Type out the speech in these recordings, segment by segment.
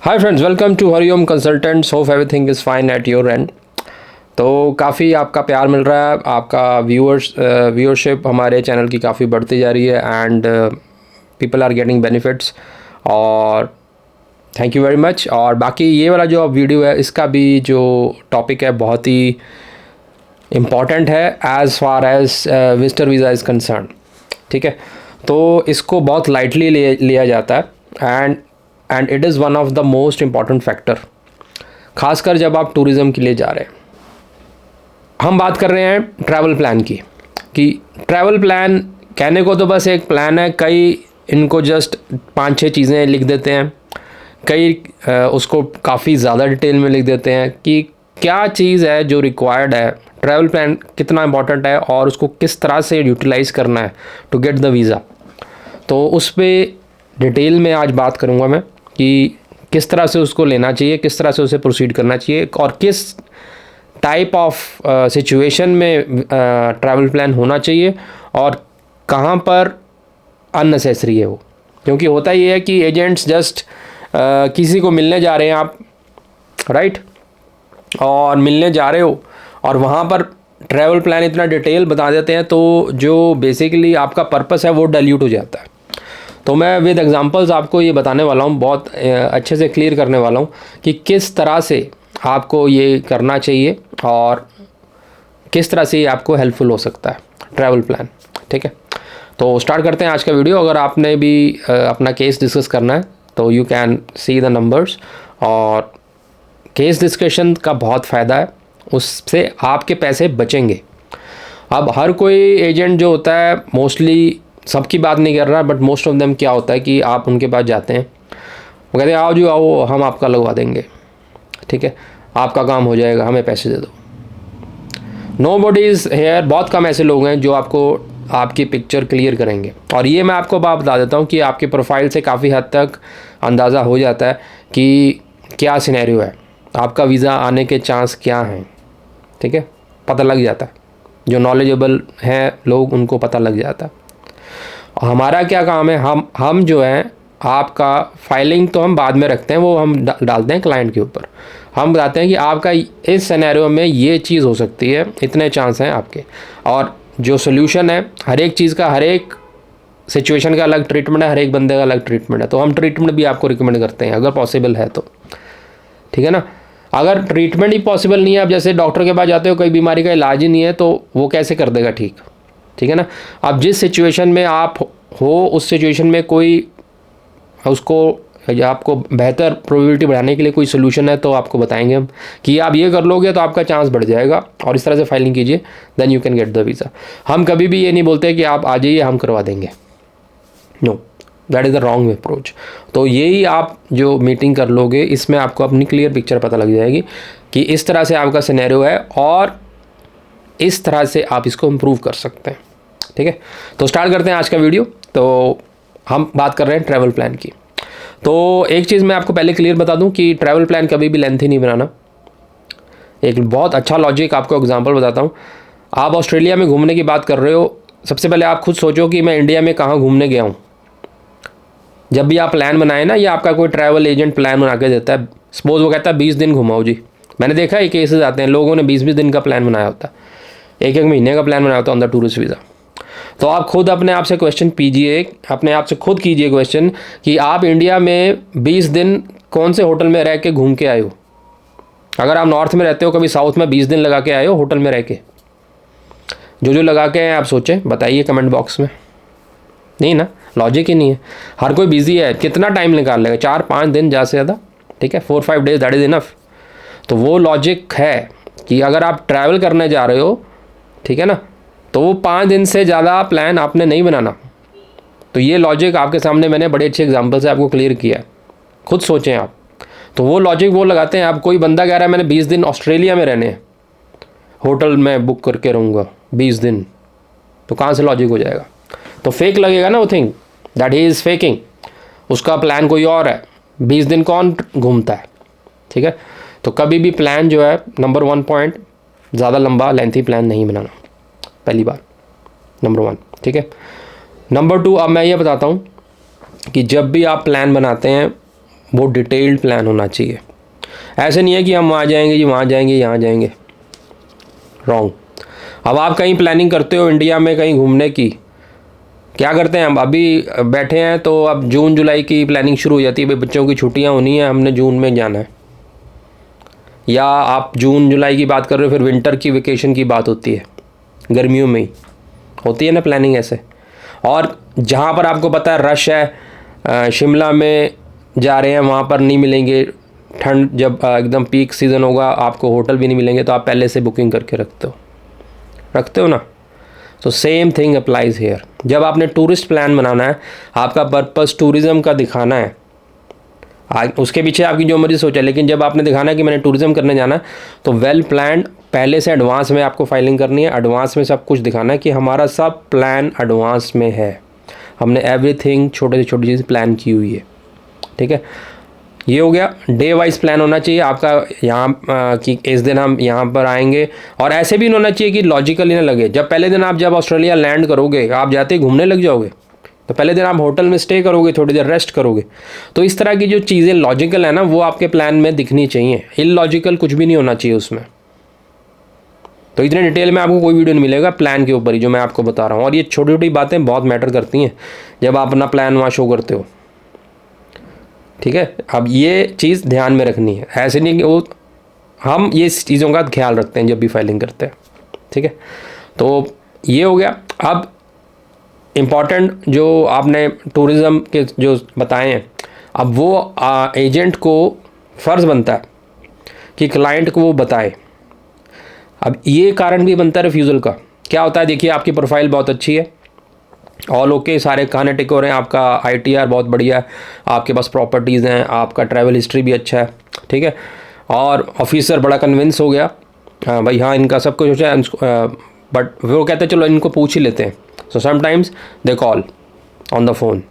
Hi friends, welcome to Hariom consultants. Hope everything is fine at your end. तो काफ़ी आपका प्यार मिल रहा है, आपका व्यूअरशिप हमारे चैनल की काफ़ी बढ़ती जा रही है and people are getting benefits और थैंक यू वेरी मच। और बाकी ये वाला जो वीडियो है इसका भी जो टॉपिक है बहुत ही इम्पॉर्टेंट है as far as visitor visa is concern. ठीक है, तो इसको बहुत लाइटली लिया जाता है and it is one of the most important factor, खासकर जब आप टूरिज़्म के लिए जा रहे हैं। हम बात कर रहे हैं ट्रैवल प्लान की, कि ट्रैवल प्लान कहने को तो बस एक प्लान है, कई इनको जस्ट 5-6 चीज़ें लिख देते हैं, कई उसको काफ़ी ज़्यादा डिटेल में लिख देते हैं कि क्या चीज़ है जो रिक्वायर्ड है, ट्रैवल प्लान कितना इंपॉर्टेंट है और उसको किस तरह से यूटिलाइज़ करना है टू गेट द वीज़ा। तो उस पर डिटेल में आज बात करूँगा मैं कि किस तरह से उसको लेना चाहिए, किस तरह से उसे प्रोसीड करना चाहिए और किस टाइप ऑफ सिचुएशन में ट्रैवल प्लान होना चाहिए और कहाँ पर अननेसेसरी है वो। क्योंकि होता ये है कि एजेंट्स जस्ट किसी को मिलने जा रहे हैं आप, राइट, और मिलने जा रहे हो और वहाँ पर ट्रैवल प्लान इतना डिटेल बता देते हैं तो जो बेसिकली आपका पर्पस है वो डाइल्यूट हो जाता है। तो मैं विद एग्जांपल्स आपको ये बताने वाला हूँ, बहुत अच्छे से क्लियर करने वाला हूँ कि किस तरह से आपको ये करना चाहिए और किस तरह से ये आपको हेल्पफुल हो सकता है ट्रैवल प्लान। ठीक है, तो स्टार्ट करते हैं आज का वीडियो। अगर आपने भी अपना केस डिस्कस करना है तो you can see the numbers, और केस डिस्कशन का बहुत फ़ायदा है, उससे आपके पैसे बचेंगे। अब हर कोई एजेंट जो होता है, मोस्टली सबकी बात नहीं कर रहा बट मोस्ट ऑफ देम, क्या होता है कि आप उनके पास जाते हैं, वो कहते हैं आओ जी आओ, हम आपका लगवा देंगे, ठीक है, आपका काम हो जाएगा, हमें पैसे दे दो। नो बॉडी इज़ हेयर, बहुत कम ऐसे लोग हैं जो आपको आपकी पिक्चर क्लियर करेंगे। और ये मैं आपको बात बता देता हूँ कि आपके प्रोफाइल से काफ़ी हद तक अंदाज़ा हो जाता है कि क्या सिनेरियो है, आपका वीज़ा आने के चांस क्या हैं। ठीक है, पता लग जाता है, जो नॉलेजेबल हैं लोग उनको पता लग जाता है। हमारा क्या काम है, हम जो है आपका फाइलिंग तो हम बाद में रखते हैं, वो हम डालते हैं क्लाइंट के ऊपर। हम बताते हैं कि आपका इस सिनेरियो में ये चीज़ हो सकती है, इतने चांस हैं आपके, और जो सोल्यूशन है हर एक चीज़ का, हर एक सिचुएशन का अलग ट्रीटमेंट है, हर एक बंदे का अलग ट्रीटमेंट है। तो हम ट्रीटमेंट भी आपको रिकमेंड करते हैं अगर पॉसिबल है तो, ठीक है ना। अगर ट्रीटमेंट ही पॉसिबल नहीं है, आप जैसे डॉक्टर के पास जाते हो, कोई बीमारी का इलाज ही नहीं है, तो वो कैसे कर देगा ठीक, ठीक है ना। अब जिस सिचुएशन में आप हो उस सिचुएशन में कोई उसको आपको बेहतर प्रोबेबिलिटी बढ़ाने के लिए कोई सोल्यूशन है तो आपको बताएंगे हम कि आप ये कर लोगे तो आपका चांस बढ़ जाएगा और इस तरह से फाइलिंग कीजिए, then you can get the visa. हम कभी भी ये नहीं बोलते कि आप आ जाइए हम करवा देंगे, no, that is the wrong approach. तो यही आप जो मीटिंग कर लोगे इसमें आपको अपनी क्लियर पिक्चर पता लग जाएगी कि इस तरह से आपका सिनेरियो है और इस तरह से आप इसको इम्प्रूव कर सकते हैं। ठीक है, तो स्टार्ट करते हैं आज का वीडियो। तो हम बात कर रहे हैं ट्रैवल प्लान की। तो एक चीज़ मैं आपको पहले क्लियर बता दूं कि ट्रैवल प्लान कभी भी लेंथी नहीं बनाना। एक बहुत अच्छा लॉजिक आपको एग्जांपल बताता हूं। आप ऑस्ट्रेलिया में घूमने की बात कर रहे हो, सबसे पहले आप खुद सोचो कि मैं इंडिया में कहाँ घूमने गया हूँ। जब भी आप प्लान बनाए ना, या आपका कोई ट्रैवल एजेंट प्लान बना के देता है, सपोज वो कहता है 20 दिन घुमाओ जी, मैंने देखा है केसेस आते हैं, लोगों ने 20-20 दिन का प्लान बनाया होता है, 1-1 महीने का प्लान बनाया होता है ऑन द टूरिस्ट वीज़ा। तो आप खुद अपने आप से क्वेश्चन कीजिए, अपने आप से खुद कीजिए क्वेश्चन कि आप इंडिया में 20 दिन कौन से होटल में रह के घूम के आए हो। अगर आप नॉर्थ में रहते हो, कभी साउथ में 20 दिन लगा के आए हो होटल में रह के, जो लगा के आए आप सोचें, बताइए कमेंट बॉक्स में। नहीं ना, लॉजिक ही नहीं है। हर कोई बिजी है, कितना टाइम निकाल लेगा, 4-5 दिन ज़्यादा से ज़्यादा, ठीक है, 4-5 डेज, दैट इज़ इनफ। तो वो लॉजिक है कि अगर आप ट्रैवल करने जा रहे हो, ठीक है ना, तो वो 5 दिन से ज़्यादा प्लान आपने नहीं बनाना। तो ये लॉजिक आपके सामने मैंने बड़े अच्छे एग्जांपल से आपको क्लियर किया है, खुद सोचें आप। तो वो लॉजिक वो लगाते हैं, आप कोई बंदा कह रहा है मैंने 20 दिन ऑस्ट्रेलिया में रहने हैं, होटल में बुक करके रहूँगा 20 दिन, तो कहाँ से लॉजिक हो जाएगा। तो फेक लगेगा ना वो thing, that he is faking. उसका प्लान कोई और है, 20 दिन कौन घूमता है, ठीक है। तो कभी भी प्लान जो है, नंबर 1 पॉइंट, ज़्यादा लंबा लेंथी प्लान नहीं बनाना, पहली बात, नंबर 1, ठीक है। नंबर 2, अब मैं ये बताता हूँ कि जब भी आप प्लान बनाते हैं वो डिटेल्ड प्लान होना चाहिए। ऐसे नहीं है कि हम वहाँ जाएंगे जी, वहाँ जाएंगे, यहाँ जाएंगे, रॉन्ग। अब आप कहीं प्लानिंग करते हो इंडिया में कहीं घूमने की, क्या करते हैं हम अभी बैठे हैं तो अब जून जुलाई की प्लानिंग शुरू हो जाती है, भाई बच्चों की छुट्टियां होनी है, हमने जून में जाना है। या आप जून जुलाई की बात कर रहे हो, फिर विंटर की वेकेशन की बात होती है, गर्मियों में ही होती है ना प्लानिंग ऐसे। और जहाँ पर आपको पता है रश है, शिमला में जा रहे हैं, वहाँ पर नहीं मिलेंगे, ठंड जब एकदम पीक सीज़न होगा आपको होटल भी नहीं मिलेंगे, तो आप पहले से बुकिंग करके रखते हो ना। तो सेम थिंग अप्लाइज हेयर। जब आपने टूरिस्ट प्लान बनाना है, आपका पर्पस टूरिज़्म का दिखाना है, उसके पीछे आपकी जो मर्जी सोचा, लेकिन जब आपने दिखाना है कि मैंने टूरिज़्म करने जाना है, तो वेल प्लान्ड पहले से एडवांस में आपको फाइलिंग करनी है, एडवांस में सब कुछ दिखाना है कि हमारा सब प्लान एडवांस में है, हमने एवरीथिंग छोटे से छोटी चीज़ प्लान की हुई है। ठीक है, ये हो गया। डे वाइज प्लान होना चाहिए आपका यहाँ कि इस दिन हम यहाँ पर आएंगे, और ऐसे भी होना चाहिए कि लॉजिकली ना लगे। जब पहले दिन आप जब ऑस्ट्रेलिया लैंड करोगे, आप जाते ही घूमने लग जाओगे, तो पहले दिन आप होटल में स्टे करोगे, थोड़ी देर रेस्ट करोगे। तो इस तरह की जो चीज़ें लॉजिकल है ना, वो आपके प्लान में दिखनी चाहिए, इलॉजिकल कुछ भी नहीं होना चाहिए उसमें। तो इतने डिटेल में आपको कोई वीडियो नहीं मिलेगा प्लान के ऊपर ही जो मैं आपको बता रहा हूँ, और ये छोटी छोटी बातें बहुत मैटर करती हैं जब आप अपना प्लान वहाँ शो करते हो। ठीक है, अब ये चीज़ ध्यान में रखनी है, ऐसे नहीं कि वो हम ये चीज़ों का ख्याल रखते हैं जब भी फाइलिंग करते हैं। ठीक है, तो ये हो गया। अब इम्पॉर्टेंट जो आपने टूरिज़्म के जो बताए हैं, अब वो एजेंट को फ़र्ज़ बनता है कि क्लाइंट को वो बताए। अब ये कारण भी बनता है रिफ्यूज़ल का। क्या होता है, देखिए आपकी प्रोफाइल बहुत अच्छी है, ऑल ओके, सारे खाने टिक हो रहे हैं, आपका ITR बहुत बढ़िया है, आपके पास प्रॉपर्टीज़ हैं, आपका ट्रैवल हिस्ट्री भी अच्छा है। ठीक है, और ऑफिसर बड़ा कन्विंस हो गया, भाई हाँ इनका सब कुछ है, बट वो कहते हैं चलो इनको पूछ ही लेते हैं। So sometimes they call on the phone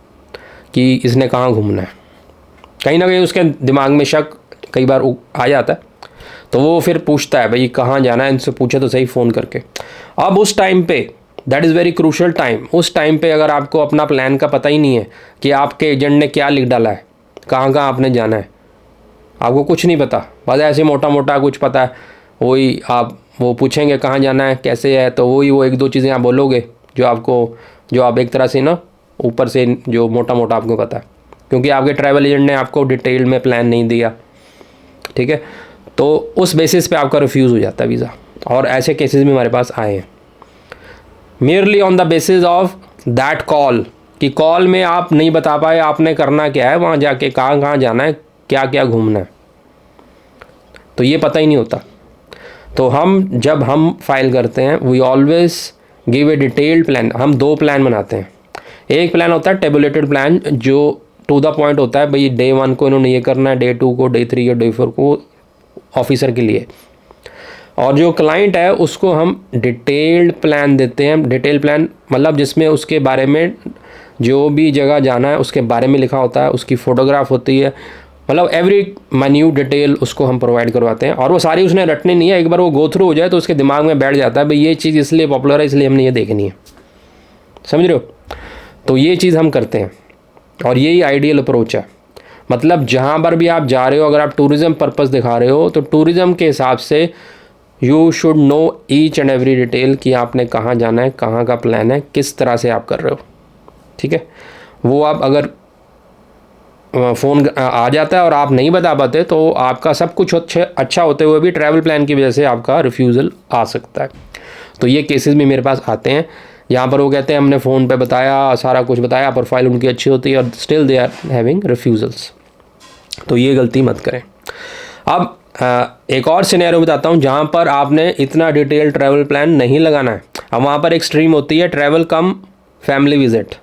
कि इसने कहाँ घूमना है, कहीं ना कहीं उसके दिमाग में शक कई बार आ जाता है, तो वो फिर पूछता है भाई कहाँ जाना है, इनसे पूछे तो सही फ़ोन करके। अब उस टाइम पे that is very crucial time, उस टाइम पे अगर आपको अपना प्लान का पता ही नहीं है कि आपके एजेंट ने क्या लिख डाला है, कहाँ कहाँ आपने जाना है, आपको कुछ नहीं पता, बस ऐसे मोटा मोटा कुछ पता है, वही आप वो पूछेंगे कहाँ जाना है कैसे है, तो वही वो एक दो चीज़ें आप बोलोगे जो आप एक तरह से ना ऊपर से जो मोटा मोटा आपको पता है, क्योंकि आपके ट्रैवल एजेंट ने आपको डिटेल में प्लान नहीं दिया। ठीक है, तो उस बेसिस पे आपका रिफ्यूज़ हो जाता है वीज़ा, और ऐसे केसेस भी हमारे पास आए हैं। Merely on the basis of that call, कि कॉल में आप नहीं बता पाए आपने करना क्या है, वहाँ जाके कहाँ कहाँ जाना है, क्या क्या घूमना है, तो ये पता ही नहीं होता। तो जब हम फाइल करते हैं, we always give a detailed plan. हम दो प्लान बनाते हैं, एक प्लान होता है टेबुलेटेड प्लान जो टू द पॉइंट होता है, भाई डे 1 को इन्होंने ये करना है, डे 2 को, डे 3 या डे 4 को ऑफिसर के लिए, और जो क्लाइंट है उसको हम डिटेल्ड प्लान देते हैं। डिटेल प्लान मतलब जिसमें उसके बारे में जो भी जगह जाना है उसके बारे में लिखा होता है, उसकी फ़ोटोग्राफ होती है, मतलब एवरी माइन्यूट डिटेल उसको हम प्रोवाइड करवाते हैं। और वो सारी उसने रटनी नहीं है, एक बार वो गो थ्रू हो जाए तो उसके दिमाग में बैठ जाता है भाई ये चीज़ इसलिए पॉपुलर है, इसलिए हमने ये देखनी है, समझ रहे हो। तो ये चीज़ हम करते हैं, और यही आइडियल अप्रोच है। मतलब जहाँ पर भी आप जा रहे हो, अगर आप टूरिज़्म पर्पस दिखा रहे हो, तो टूरिज़्म के हिसाब से you should know each and every detail कि आपने कहाँ जाना है, कहाँ का प्लान है, किस तरह से आप कर रहे हो। ठीक है, वो आप अगर फ़ोन आ जाता है और आप नहीं बता पाते, तो आपका सब कुछ अच्छा होते हुए भी ट्रैवल प्लान की वजह से आपका रिफ्यूज़ल आ सकता है। तो ये केसेस भी मेरे पास आते हैं, यहाँ पर वो कहते हैं हमने फ़ोन पे बताया, सारा कुछ बताया, प्रोफाइल उनकी अच्छी होती है और still they are having refusals. तो ये गलती मत करें। अब एक और सिनेरियो बताता हूँ जहाँ पर आपने इतना डिटेल ट्रैवल प्लान नहीं लगाना है। अब वहाँ पर एक स्ट्रीम होती है ट्रैवल कम फैमिली विजिट।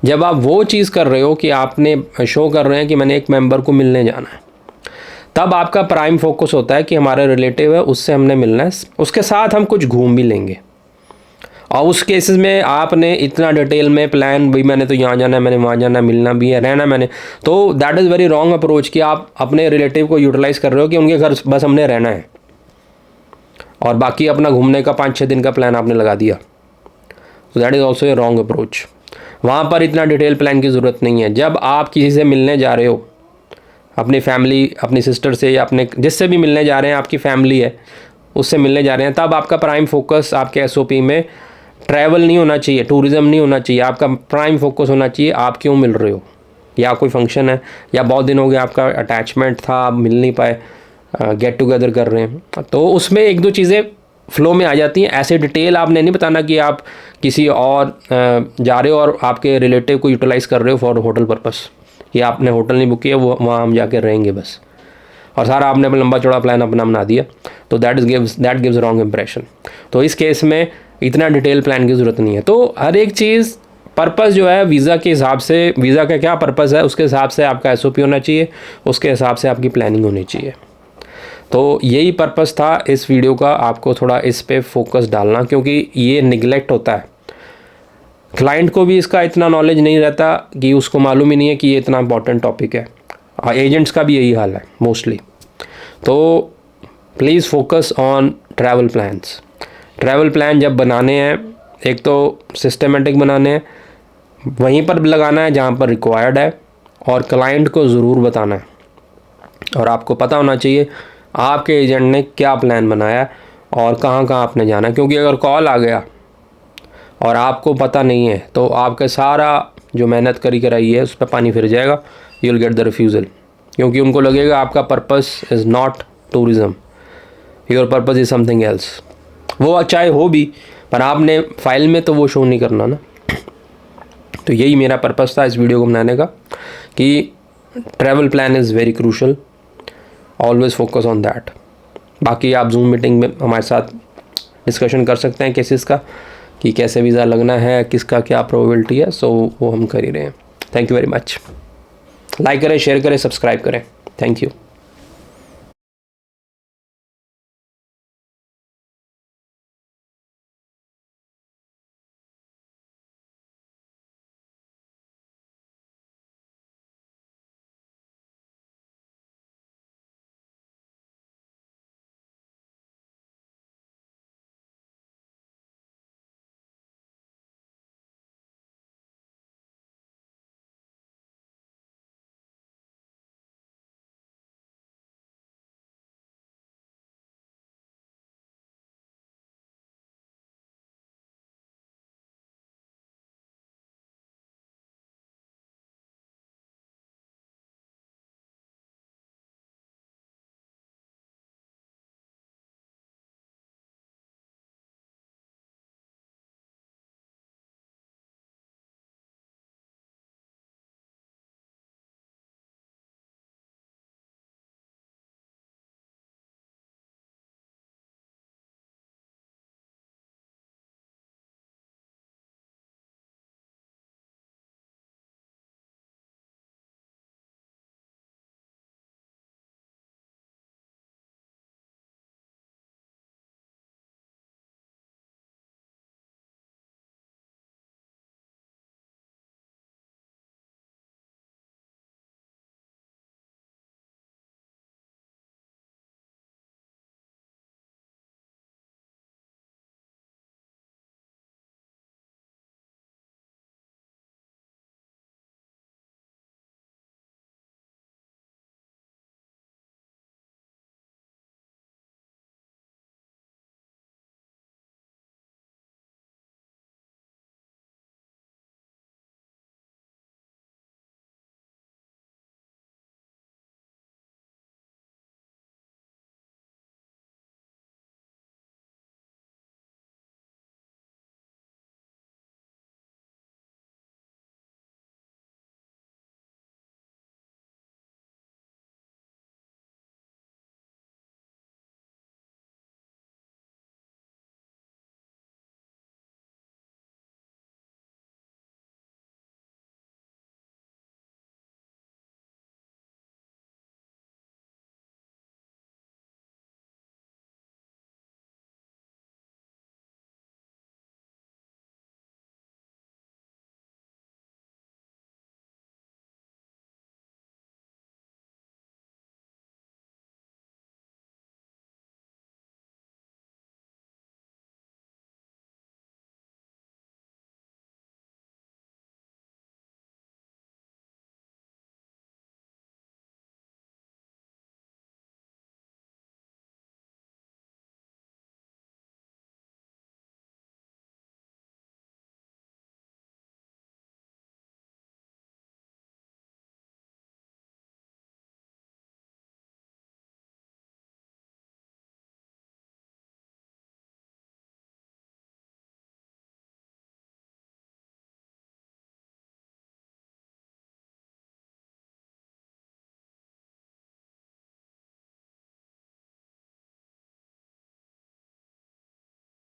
जब आप वो चीज़ कर रहे हो कि आपने शो कर रहे हैं कि मैंने एक मेंबर को मिलने जाना है, तब आपका प्राइम फोकस होता है कि हमारे रिलेटिव है उससे हमने मिलना है, उसके साथ हम कुछ घूम भी लेंगे। और उस केसेस में आपने इतना डिटेल में प्लान, भाई मैंने तो यहाँ जाना है, मैंने वहाँ जाना है, मिलना भी है, रहना मैंने, तो that is very wrong approach कि आप अपने रिलेटिव को यूटिलाइज़ कर रहे हो कि उनके घर बस हमने रहना है और बाकी अपना घूमने का 5-6 दिन का प्लान आपने लगा दिया। तो that is also a wrong approach. वहाँ पर इतना डिटेल प्लान की ज़रूरत नहीं है। जब आप किसी से मिलने जा रहे हो अपनी फैमिली, अपनी सिस्टर से या अपने जिससे भी मिलने जा रहे हैं, आपकी फैमिली है उससे मिलने जा रहे हैं, तब आपका प्राइम फोकस आपके एसओपी में ट्रैवल नहीं होना चाहिए, टूरिज़्म नहीं होना चाहिए। आपका प्राइम फोकस होना चाहिए आप क्यों मिल रहे हो, या कोई फंक्शन है, या बहुत दिन हो गया आपका अटैचमेंट था, आप मिल नहीं पाए, गेट टुगेदर कर रहे हैं, तो उसमें एक दो चीज़ें फ्लो में आ जाती हैं। ऐसे डिटेल आपने नहीं बताना कि आप किसी और जा रहे हो और आपके रिलेटिव को यूटिलाइज़ कर रहे हो फॉर होटल पर्पस, या आपने होटल नहीं बुक किया, वो वहाँ हम जाके रहेंगे बस, और सारा आपने लंबा चौड़ा प्लान अपना बना दिया, तो दैट गिव्स रॉन्ग इंप्रेशन। तो इस केस में इतना डिटेल प्लान की ज़रूरत नहीं है। तो हर एक चीज़ पर्पस जो है वीज़ा के हिसाब से, वीज़ा का क्या पर्पस है उसके हिसाब से आपका एसओपी होना चाहिए, उसके हिसाब से आपकी प्लानिंग होनी चाहिए। तो यही पर्पस था इस वीडियो का, आपको थोड़ा इस पे फोकस डालना, क्योंकि ये निगलेक्ट होता है। क्लाइंट को भी इसका इतना नॉलेज नहीं रहता कि उसको मालूम ही नहीं है कि ये इतना इंपॉर्टेंट टॉपिक है। एजेंट्स का भी यही हाल है मोस्टली। तो please focus on travel plans. Travel plan जब बनाने हैं, एक तो सिस्टमेटिक बनाने हैं, वहीं पर लगाना है जहाँ पर रिक्वायर्ड है, और क्लाइंट को ज़रूर बताना है, और आपको पता होना चाहिए आपके एजेंट ने क्या प्लान बनाया और कहाँ कहाँ आपने जाना है। क्योंकि अगर कॉल आ गया और आपको पता नहीं है तो आपका सारा जो मेहनत करी कराई है उस पर पानी फिर जाएगा, you will get the refusal, क्योंकि उनको लगेगा आपका purpose is not tourism, your purpose is something else. वो चाहे हो भी, पर आपने फाइल में तो वो शो नहीं करना ना। तो यही मेरा पर्पस था इस वीडियो को बनाने का, कि travel plan is very crucial, always focus on that. बाकी आप जूम मीटिंग में हमारे साथ डिस्कशन कर सकते हैं केसेस का, कि कैसे वीज़ा लगना है, किसका क्या प्रोबेबिलिटी है, सो वो हम कर ही रहे हैं। Thank you very much. Like करें, शेयर करें, सब्सक्राइब करें। Thank you.